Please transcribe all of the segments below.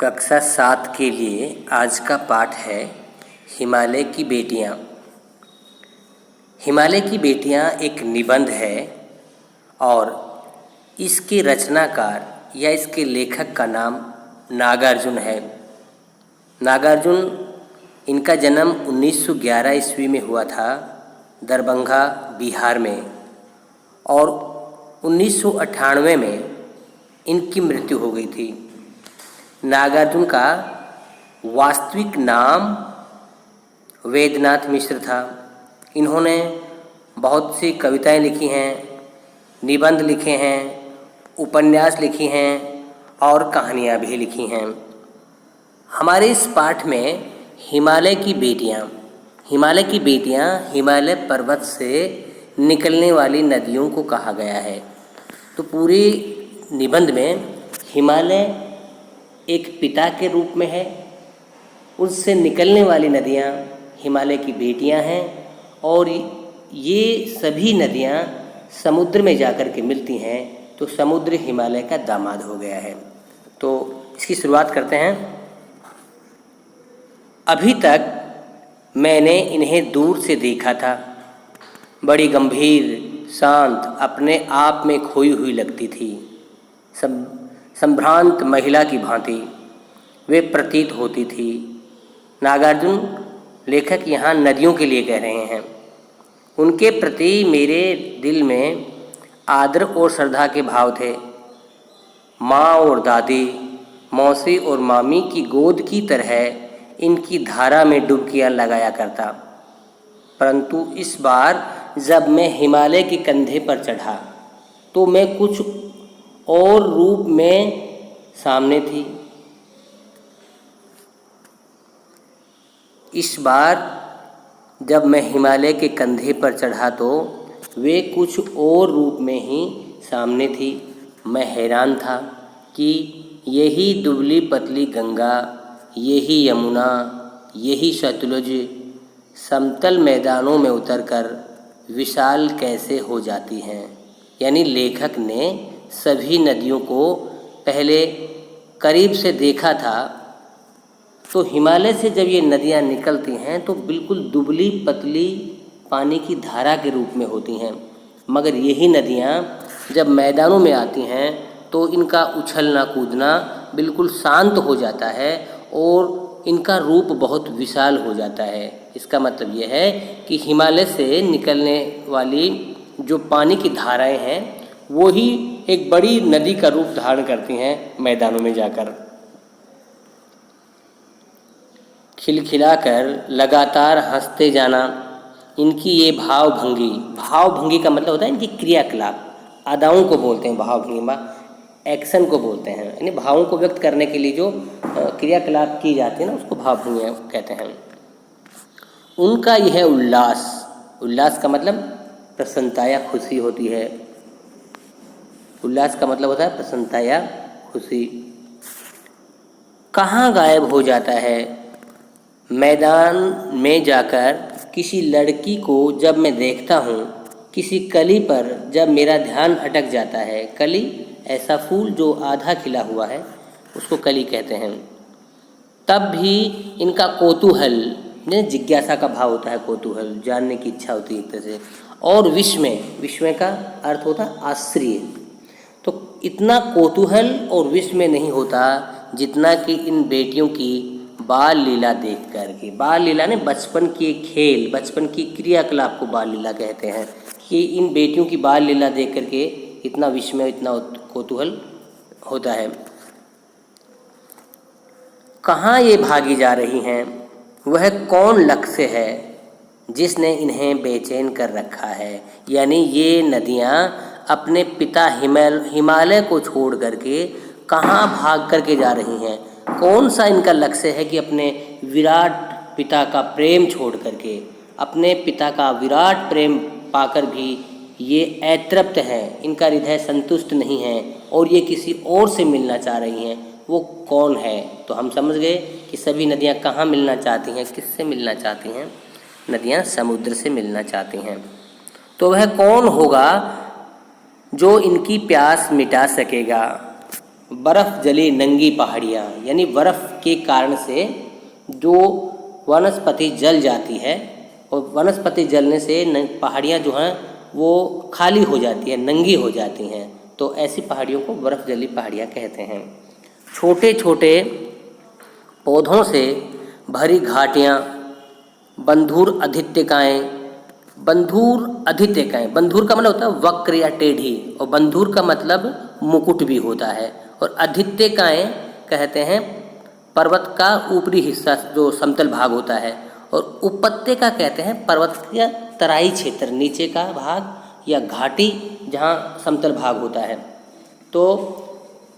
कक्षा 7 के लिए आज का पाठ है हिमालय की बेटियां। हिमालय की बेटियां एक निबंध है और इसके रचनाकार या इसके लेखक का नाम नागार्जुन है। नागार्जुन, इनका जन्म 1911 ईस्वी में हुआ था दरभंगा, बिहार में, और 1998 में इनकी मृत्यु हो गई थी। नागार्जुन का वास्तविक नाम वेदनाथ मिश्र था। इन्होंने बहुत सी कविताएं लिखी हैं, निबंध लिखे हैं, उपन्यास लिखी हैं और कहानियाँ भी लिखी हैं। हमारे इस पाठ में हिमालय की बेटियाँ हिमालय पर्वत से निकलने वाली नदियों को कहा गया है। तो पूरी निबंध में हिमालय एक पिता के रूप में है, उससे निकलने वाली नदियाँ हिमालय की बेटियाँ हैं और ये सभी नदियाँ समुद्र में जाकर के मिलती हैं, तो समुद्र हिमालय का दामाद हो गया है। तो इसकी शुरुआत करते हैं। अभी तक मैंने इन्हें दूर से देखा था, बड़ी गंभीर, शांत, अपने आप में खोई हुई लगती थी। संभ्रांत महिला की भांति वे प्रतीत होती थी। नागार्जुन लेखक यहाँ नदियों के लिए कह रहे हैं। उनके प्रति मेरे दिल में आदर और श्रद्धा के भाव थे। माँ और दादी, मौसी और मामी की गोद की तरह इनकी धारा में डुबकियाँ लगाया करता। परंतु इस बार जब मैं हिमालय के कंधे पर चढ़ा तो मैं कुछ और रूप में सामने थी। इस बार जब मैं हिमालय के कंधे पर चढ़ा तो वे कुछ और रूप में ही सामने थी। मैं हैरान था कि यही दुबली पतली गंगा, यही यमुना, यही सतलुज समतल मैदानों में उतरकर विशाल कैसे हो जाती हैं। यानी लेखक ने सभी नदियों को पहले करीब से देखा था। तो हिमालय से जब ये नदियाँ निकलती हैं तो बिल्कुल दुबली पतली पानी की धारा के रूप में होती हैं, मगर यही नदियाँ जब मैदानों में आती हैं तो इनका उछलना कूदना बिल्कुल शांत हो जाता है और इनका रूप बहुत विशाल हो जाता है। इसका मतलब यह है कि हिमालय से निकलने वाली जो पानी की धाराएं हैं वो ही एक बड़ी नदी का रूप धारण करती हैं मैदानों में जाकर। खिलखिलाकर लगातार हंसते जाना, इनकी ये भावभंगी का मतलब होता है इनकी क्रियाकलाप, अदाओं को बोलते हैं भावभंगी, एक्शन को बोलते हैं। यानी भावों को व्यक्त करने के लिए जो क्रियाकलाप की जाती है ना, उसको भावभंगी कहते हैं। उनका यह उल्लास का मतलब प्रसन्नता या खुशी होती है। उल्लास का मतलब होता है प्रसन्नता या खुशी। कहाँ गायब हो जाता है। मैदान में जाकर किसी लड़की को जब मैं देखता हूँ, किसी कली पर जब मेरा ध्यान अटक जाता है। कली ऐसा फूल जो आधा खिला हुआ है, उसको कली कहते हैं। तब भी इनका कौतूहल, जिज्ञासा का भाव होता है, कौतूहल जानने की इच्छा होती है एक तरह से। और विस्मय का अर्थ होता है आश्चर्य। तो इतना कौतूहल और विस्मय नहीं होता जितना कि इन बेटियों की बाल लीला देख कर के। बाल लीला ने बचपन के खेल, बचपन की क्रियाकलाप को बाल लीला कहते हैं, कि इन बेटियों की बाल लीला देख कर के इतना विस्मय, इतना कौतूहल होता है। कहाँ ये भागी जा रही हैं, वह कौन लक्ष्य है जिसने इन्हें बेचैन कर रखा है। यानी ये नदियाँ अपने पिता हिमालय को छोड़ करके कहाँ भाग करके जा रही हैं। कौन सा इनका लक्ष्य है कि अपने विराट पिता का प्रेम छोड़ करके, अपने पिता का विराट प्रेम पाकर भी ये अतृप्त हैं, इनका हृदय संतुष्ट नहीं है और ये किसी और से मिलना चाह रही हैं। वो कौन है? तो हम समझ गए कि सभी नदियाँ कहाँ मिलना चाहती हैं, किससे मिलना चाहती हैं। नदियाँ समुद्र से मिलना चाहती हैं। तो वह कौन होगा जो इनकी प्यास मिटा सकेगा। बर्फ़ जली नंगी पहाड़ियाँ, यानी बर्फ़ के कारण से जो वनस्पति जल जाती है और वनस्पति जलने से पहाड़ियाँ जो हैं वो खाली हो जाती हैं, नंगी हो जाती हैं, तो ऐसी पहाड़ियों को बर्फ़ जली पहाड़ियाँ कहते हैं। छोटे छोटे पौधों से भरी घाटियाँ, बंधुर अधित्यकाएँ, बंधुर का मतलब होता है वक्र या टेढ़ी, और बंधुर का मतलब मुकुट भी होता है। और अधित्यकाएँ कहते हैं पर्वत का ऊपरी हिस्सा जो समतल भाग होता है, और उपत्यका कहते हैं पर्वत का तराई क्षेत्र, नीचे का भाग या घाटी जहाँ समतल भाग होता है। तो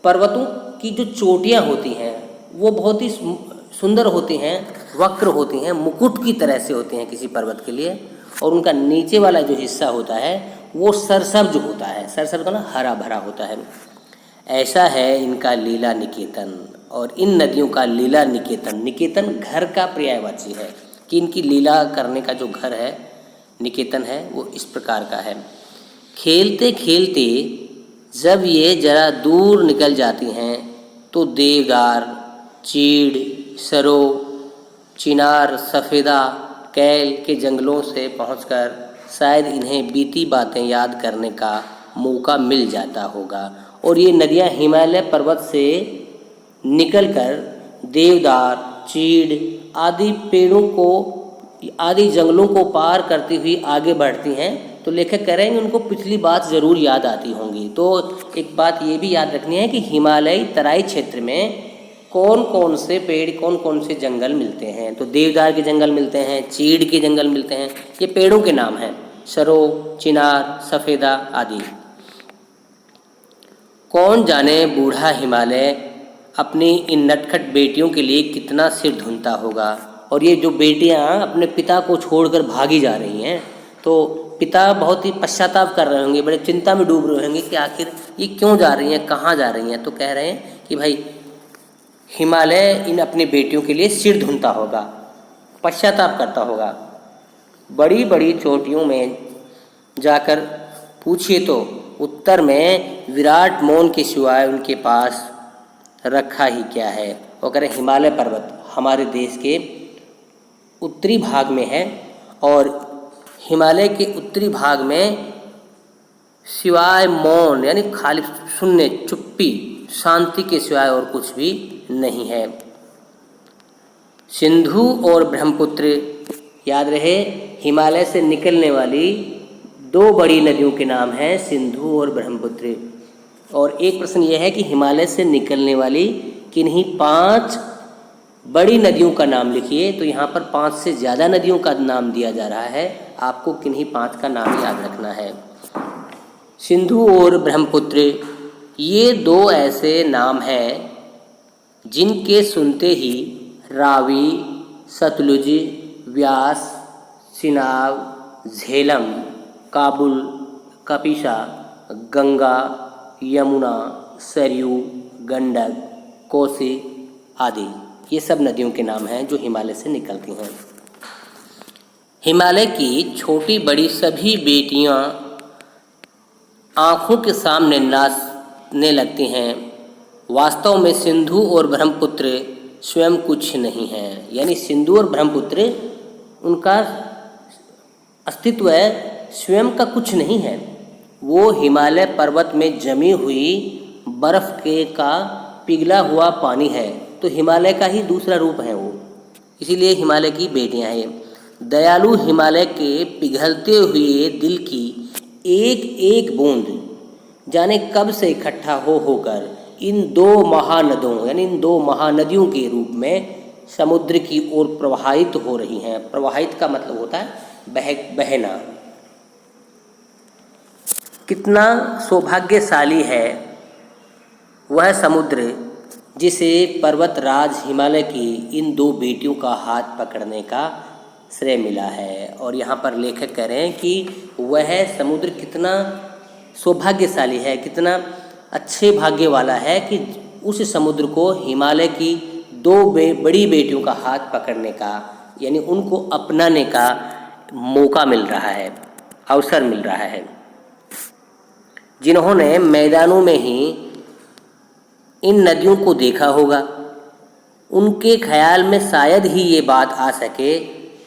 पर्वतों की जो चोटियाँ होती हैं वो बहुत ही सुंदर होती हैं, वक्र होती हैं, मुकुट की तरह से होती हैं किसी पर्वत के लिए, और उनका नीचे वाला जो हिस्सा होता है वो सरसब्ज होता है, सरसब्ज का ना हरा भरा होता है। ऐसा है इनका लीला निकेतन, और इन नदियों का लीला निकेतन, निकेतन घर का पर्यायवाची है कि इनकी लीला करने का जो घर है, निकेतन है, वो इस प्रकार का है। खेलते खेलते जब ये जरा दूर निकल जाती हैं तो देवदार, चीड़, सरो, चिनार, सफ़ेदा, कैल के जंगलों से पहुंचकर शायद इन्हें बीती बातें याद करने का मौका मिल जाता होगा। और ये नदियां हिमालय पर्वत से निकलकर देवदार, चीड़ आदि पेड़ों को, आदि जंगलों को पार करती हुई आगे बढ़ती हैं, तो लेखक कह रहे हैं उनको पिछली बात ज़रूर याद आती होंगी। तो एक बात ये भी याद रखनी है कि हिमालयी तराई क्षेत्र में कौन कौन से पेड़, कौन कौन से जंगल मिलते हैं। तो देवदार के जंगल मिलते हैं, चीड़ के जंगल मिलते हैं, ये पेड़ों के नाम हैं, सरो, चिनार, सफ़ेदा आदि। कौन जाने बूढ़ा हिमालय अपनी इन नटखट बेटियों के लिए कितना सिर धुनता होगा। और ये जो बेटियां अपने पिता को छोड़कर भागी जा रही हैं, तो पिता बहुत ही पश्चाताप कर रहे होंगे, बड़े चिंता में डूब रहे होंगे कि आखिर ये क्यों जा रही हैं, कहाँ जा रही हैं। तो कह रहे हैं कि भाई हिमालय इन अपनी बेटियों के लिए सिर धुनता होगा, पश्चाताप करता होगा। बड़ी बड़ी चोटियों में जाकर पूछिए तो उत्तर में विराट मौन के सिवाय उनके पास रखा ही क्या है। वो कह रहे हिमालय पर्वत हमारे देश के उत्तरी भाग में है, और हिमालय के उत्तरी भाग में सिवाय मौन यानी खाली शून्य, चुप्पी, शांति के सिवाय और कुछ भी नहीं है। सिंधु और ब्रह्मपुत्र, याद रहे हिमालय से निकलने वाली दो बड़ी नदियों के नाम हैं सिंधु और ब्रह्मपुत्र। और एक प्रश्न यह है कि हिमालय से निकलने वाली किन्हीं 5 बड़ी नदियों का नाम लिखिए। तो यहाँ पर 5 से ज़्यादा नदियों का नाम दिया जा रहा है, आपको किन्हीं 5 का नाम याद रखना है। सिंधु और ब्रह्मपुत्र ये 2 ऐसे नाम हैं जिनके सुनते ही रावी, सतलुज, व्यास, चिनाब, झेलम, काबुल, कपिशा, गंगा, यमुना, सरयू, गंडक, कोसी आदि ये सब नदियों के नाम हैं जो हिमालय से निकलती हैं। हिमालय की छोटी बड़ी सभी बेटियां आँखों के सामने नाचने लगती हैं। वास्तव में सिंधु और ब्रह्मपुत्र स्वयं कुछ नहीं हैं, यानी सिंधु और ब्रह्मपुत्र उनका अस्तित्व स्वयं का कुछ नहीं है, वो हिमालय पर्वत में जमी हुई बर्फ़ के का पिघला हुआ पानी है। तो हिमालय का ही दूसरा रूप है वो, इसीलिए हिमालय की बेटियां हैं। दयालु हिमालय के पिघलते हुए दिल की एक एक बूंद जाने कब से इकट्ठा होकर इन 2 महानदों यानी इन 2 महानदियों के रूप में समुद्र की ओर प्रवाहित हो रही हैं। प्रवाहित का मतलब होता है बहना। कितना सौभाग्यशाली है वह समुद्र जिसे पर्वतराज हिमालय की इन 2 बेटियों का हाथ पकड़ने का श्रेय मिला है। और यहाँ पर लेखक कह रहे हैं कि वह समुद्र कितना सौभाग्यशाली है, कितना अच्छे भाग्य वाला है कि उस समुद्र को हिमालय की 2 बड़ी बेटियों का हाथ पकड़ने का यानी उनको अपनाने का मौका मिल रहा है, अवसर मिल रहा है, जिन्होंने मैदानों में ही इन नदियों को देखा होगा। उनके ख्याल में शायद ही ये बात आ सके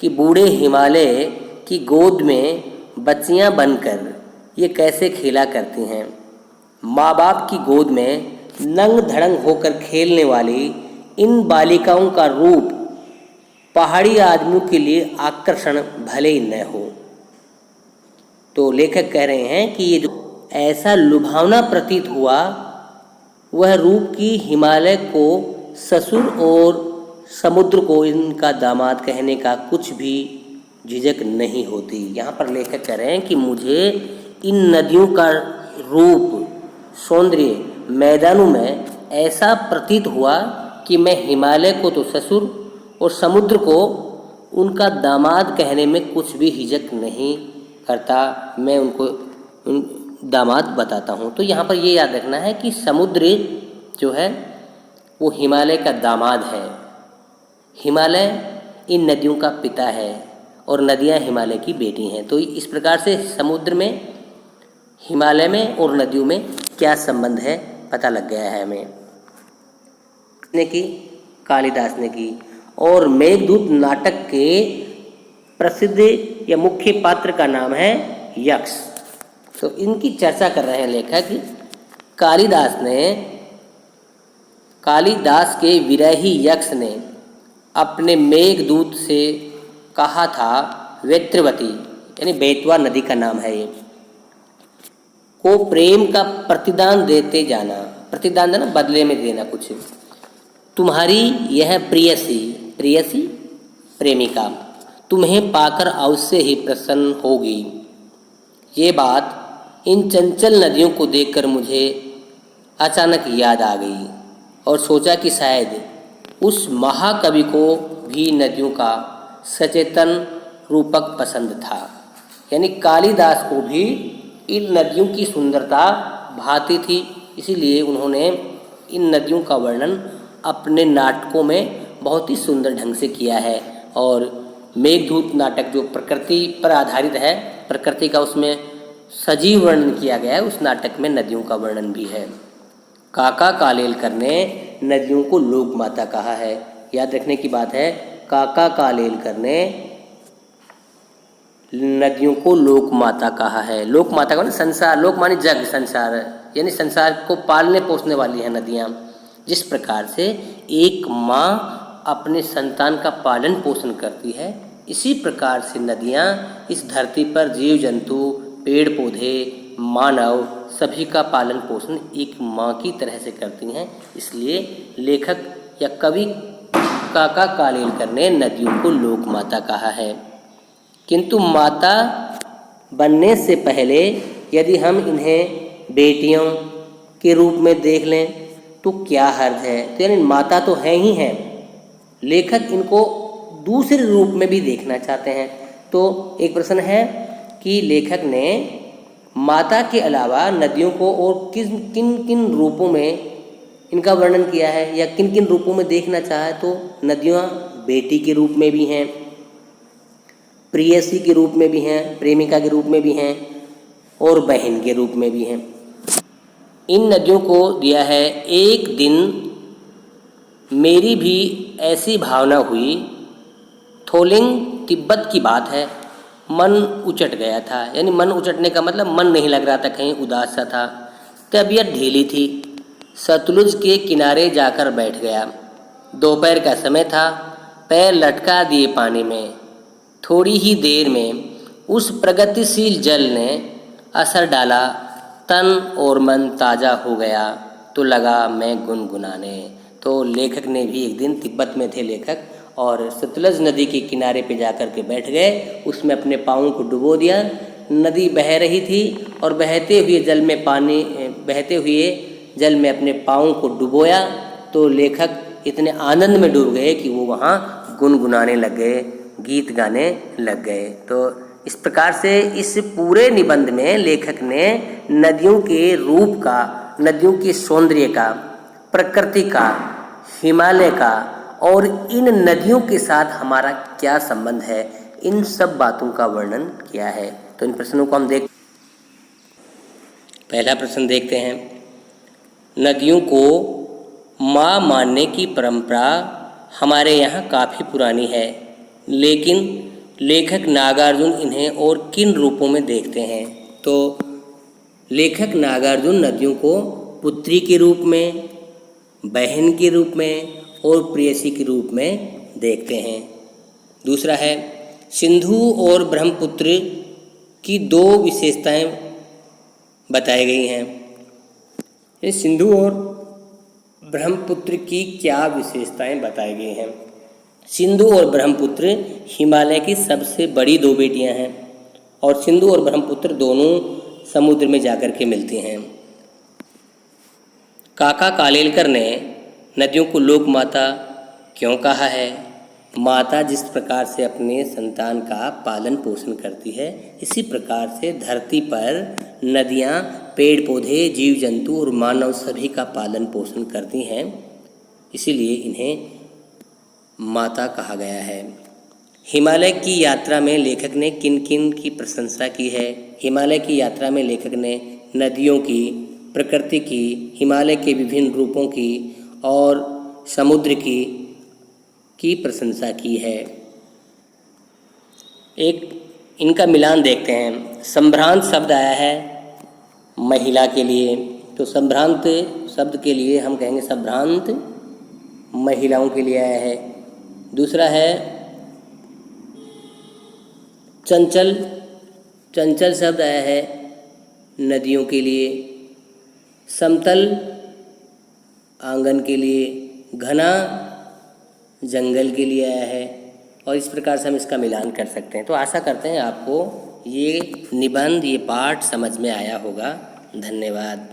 कि बूढ़े हिमालय की गोद में बच्चियां बनकर ये कैसे खेला करती हैं। माँ बाप की गोद में नंग धड़ंग होकर खेलने वाली इन बालिकाओं का रूप पहाड़ी आदमियों के लिए आकर्षण भले ही न हो। तो लेखक कह रहे हैं कि ये जो ऐसा लुभावना प्रतीत हुआ, वह रूप की हिमालय को ससुर और समुद्र को इनका दामाद कहने का कुछ भी झिझक नहीं होती। यहाँ पर लेखक कह रहे हैं कि मुझे इन नदियों का रूप, सौंदर्य मैदानों में ऐसा प्रतीत हुआ कि मैं हिमालय को तो ससुर और समुद्र को उनका दामाद कहने में कुछ भी हिचक नहीं करता, मैं उनको दामाद बताता हूँ। तो यहाँ पर ये याद रखना है कि समुद्र जो है वो हिमालय का दामाद है। हिमालय इन नदियों का पिता है और नदियाँ हिमालय की बेटी हैं। तो इस प्रकार से समुद्र में, हिमालय में और नदियों में क्या संबंध है पता लग गया है हमें। ने की कालिदास ने की। और मेघदूत नाटक के प्रसिद्ध या मुख्य पात्र का नाम है यक्ष। तो इनकी चर्चा कर रहे हैं लेखक। कालिदास के विरही यक्ष ने अपने मेघदूत से कहा था, वेत्रवती यानी बेतवा नदी का नाम है ये, को प्रेम का प्रतिदान देते जाना। प्रतिदान देना, बदले में देना कुछ। तुम्हारी यह प्रेयसी प्रेमिका तुम्हें पाकर अवश्य ही प्रसन्न होगी। ये बात इन चंचल नदियों को देखकर मुझे अचानक याद आ गई और सोचा कि शायद उस महाकवि को भी नदियों का सचेतन रूपक पसंद था। यानी कालिदास को भी इन नदियों की सुंदरता भाती थी, इसीलिए उन्होंने इन नदियों का वर्णन अपने नाटकों में बहुत ही सुंदर ढंग से किया है। और मेघदूत नाटक जो प्रकृति पर आधारित है, प्रकृति का उसमें सजीव वर्णन किया गया है, उस नाटक में नदियों का वर्णन भी है। काका कालेलकर ने नदियों को लोक माता कहा है। याद रखने की बात है, काका कालेलकर ने नदियों को लोक माता कहा है। लोक माता का संसार, लोक माने जग, संसार यानी संसार को पालने पोसने वाली है नदियाँ। जिस प्रकार से एक माँ अपने संतान का पालन पोषण करती है, इसी प्रकार से नदियाँ इस धरती पर जीव जंतु, पेड़ पौधे, मानव सभी का पालन पोषण एक माँ की तरह से करती हैं। इसलिए लेखक या कवि काका कालेलकर ने नदियों को लोक माता कहा है। किंतु माता बनने से पहले यदि हम इन्हें बेटियों के रूप में देख लें तो क्या हर्ज है। तो यानी माता तो है ही हैं, लेखक इनको दूसरे रूप में भी देखना चाहते हैं। तो एक प्रश्न है कि लेखक ने माता के अलावा नदियों को और किन किन रूपों में इनका वर्णन किया है या किन किन रूपों में देखना चाहा। तो नदियाँ बेटी के रूप में भी हैं, प्रेयसी के रूप में भी हैं, प्रेमिका के रूप में भी हैं और बहन के रूप में भी हैं। इन नदियों को दिया है, एक दिन मेरी भी ऐसी भावना हुई। थोलिंग तिब्बत की बात है, मन उचट गया था। यानी मन उचटने का मतलब मन नहीं लग रहा था, कहीं उदास सा था, तबीयत ढीली थी। सतलुज के किनारे जाकर बैठ गया। दोपहर का समय था, पैर लटका दिए पानी में। थोड़ी ही देर में उस प्रगतिशील जल ने असर डाला, तन और मन ताज़ा हो गया तो लगा मैं गुनगुनाने। तो लेखक ने भी एक दिन, तिब्बत में थे लेखक, और सतलज नदी के किनारे पे जाकर के बैठ गए, उसमें अपने पाँवों को डुबो दिया। नदी बह रही थी और बहते हुए जल में अपने पाँवों को डुबोया तो लेखक इतने आनंद में डूब गए कि वो वहाँ गुनगुनाने लग गए, गीत गाने लग गए। तो इस प्रकार से इस पूरे निबंध में लेखक ने नदियों के रूप का, नदियों के सौंदर्य का, प्रकृति का, हिमालय का और इन नदियों के साथ हमारा क्या संबंध है, इन सब बातों का वर्णन किया है। तो इन प्रश्नों को हम पहला प्रश्न देखते हैं। नदियों को माँ मानने की परंपरा हमारे यहाँ काफ़ी पुरानी है, लेकिन लेखक नागार्जुन इन्हें और किन रूपों में देखते हैं? तो लेखक नागार्जुन नदियों को पुत्री के रूप में, बहन के रूप में और प्रेयसी के रूप में देखते हैं। दूसरा है, सिंधु और ब्रह्मपुत्र की दो विशेषताएं बताई गई हैं। ये सिंधु और ब्रह्मपुत्र की क्या विशेषताएं बताई गई हैं? सिंधु और ब्रह्मपुत्र हिमालय की सबसे बड़ी दो बेटियां हैं और सिंधु और ब्रह्मपुत्र दोनों समुद्र में जाकर के मिलती हैं। काका कालेलकर ने नदियों को लोक माता क्यों कहा है? माता जिस प्रकार से अपने संतान का पालन पोषण करती है, इसी प्रकार से धरती पर नदियाँ, पेड़ पौधे, जीव जंतु और मानव सभी का पालन पोषण करती हैं, इसीलिए इन्हें माता कहा गया है। हिमालय की यात्रा में लेखक ने किन किन की प्रशंसा की है? हिमालय की यात्रा में लेखक ने नदियों की, प्रकृति की, हिमालय के विभिन्न रूपों की और समुद्र की प्रशंसा की है। एक इनका मिलान देखते हैं। संभ्रांत शब्द आया है महिला के लिए, तो संभ्रांत शब्द के लिए हम कहेंगे संभ्रांत महिलाओं के लिए आया है। दूसरा है चंचल, चंचल शब्द आया है नदियों के लिए। समतल आंगन के लिए, घना जंगल के लिए आया है, और इस प्रकार से हम इसका मिलान कर सकते हैं। तो आशा करते हैं आपको ये निबंध, ये पाठ समझ में आया होगा। धन्यवाद।